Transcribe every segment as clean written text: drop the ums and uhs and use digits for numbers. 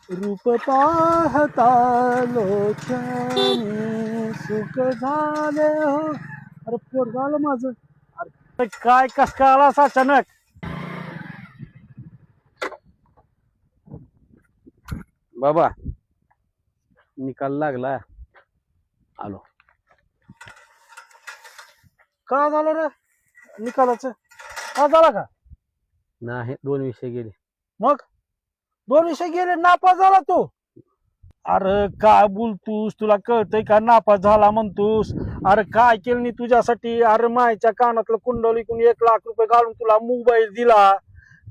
रूप पाहता लोचनी सुख झाले हो. अरे पोर झालं माझं. अरे काय कस काय आला असा अचानक. बाबा निकाल लागला आलो. का झालं रे निकालाचं. का झाला का. नाही 2 विषय गेले. मग 2 विषय गेले नापास झाला तू. अरे काय बोलतोस तुला कळतंय का नापास झाला म्हणतोस. अरे काय केलं नाही तुझ्यासाठी. अरे मायच्या कानातलं कुंडल विकून 1 लाख रुपये घालून तुला मोबाईल दिला.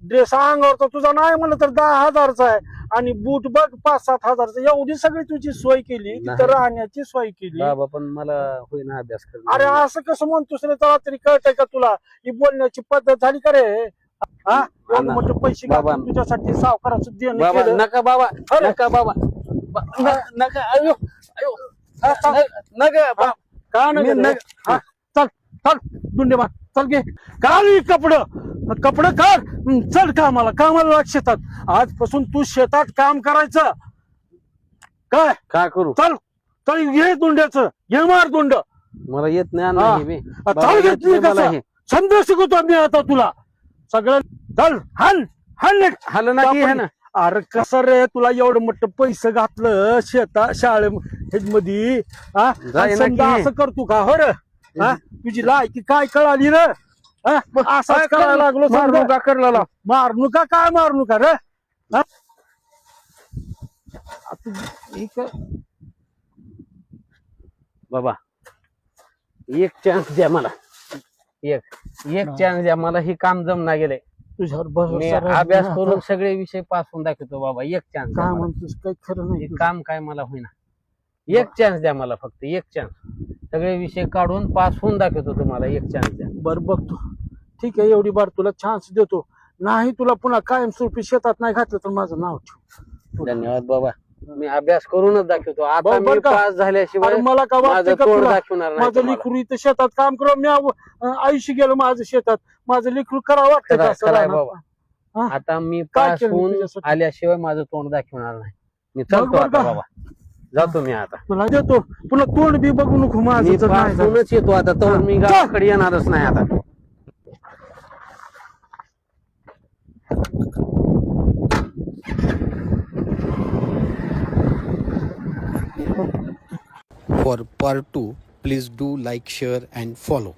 ड्रेस अंगावरचा तुझा नाही म्हणलं तर 10,000चा आहे. आणि बूट बघ 5-7 हजारचा. एवढी सगळी तुझी सोय केली तिथं राहण्याची सोय केली. बाबा पण मला होईना अभ्यास अरे करणं. असं कसं म्हणतोस रे तेव्हा तरी कळतंय का तुला. ही बोलण्याची पद्धत झाली का रे. हा एवढं मोठे पैसे बाबा. घालून तुझ्यासाठी सावकाराचं देणं बाबा केलं. नका बाबा अरे. नका बाबा नका अयो अयो नका बा- का मी नाही नग- हा, चल चल दुंडेबा चल घे काढ कपडं काढ. चल कामाला शेतात. आजपासून तू शेतात काम करायचं. काय काय करू चल चल घे दुंड्याचं घे मार दुंड. मला येत नाही हा. अण्णा हे बी. बाबा, चल येत घेतली नाही मला कसं हे. छंद शिकवतो मी आता तुला सगळं. चल हान हान नीट. हाल ना की हे ना. अरे कसं रे तुला एवढं मोठं पैसे घातलं शाळे मध्ये हा जाय आणि ना समजा की. असं करतो का हो रे. हा तुझी लायकी काय कळाली रे. असं करायला लागलो मारू समजा. का करला मारणू का काय मारणू का रे. हा? आता एक बाबा एक चान्स द्या मला. एक चान्स द्या मला. हे काम जमना गेले. तुझ्यावर मी भरोसा राहिला अभ्यास ना. करून सगळे विषय पास होऊन दाखवतो बाबा. एक चान्स काय म्हणतोस काही खरं नाही. काम काय मला होईना. एक चान्स द्या मला फक्त एक चान्स. सगळे विषय काढून पास होऊन दाखवतो तुम्हाला. एक चान्स द्या. बर बघतो ठीक आहे एवढी बार तुला चान्स देतो. नाही तुला पुन्हा कायमस्वरूपी शेतात नाही घातलं तर माझं नाव ठेव. धन्यवाद बाबा. मी अभ्यास करूनच दाखवतो. आता बरं, मी बरं का? पास झाल्याशिवाय अरे मला का माझं वाटतं का तोंड तुला दाखवणार नाही माझं तुम्हाला. लेकरू इथं शेतात काम करून मी आयुष्य गेलं माझं शेतात. माझं लेकरू करावं वाटतं का खरं- असं खरं आहे राहणार? बाबा. हा? आता मी काय पास केलं मी होऊन तुझ्यासाठी? आल्याशिवाय माझं तोंड दाखवणार नाही. मी बघ चालतो बरं आता का? बाबा. जातो मी आता. तुला देतो पुन्हा तोंड बी बघू नको माझं मी जर नाही पास झालं. होऊनच येतो आता. तर मी चल. गावाकडे येणारच नाही आता. For part 2, please do like, share and follow.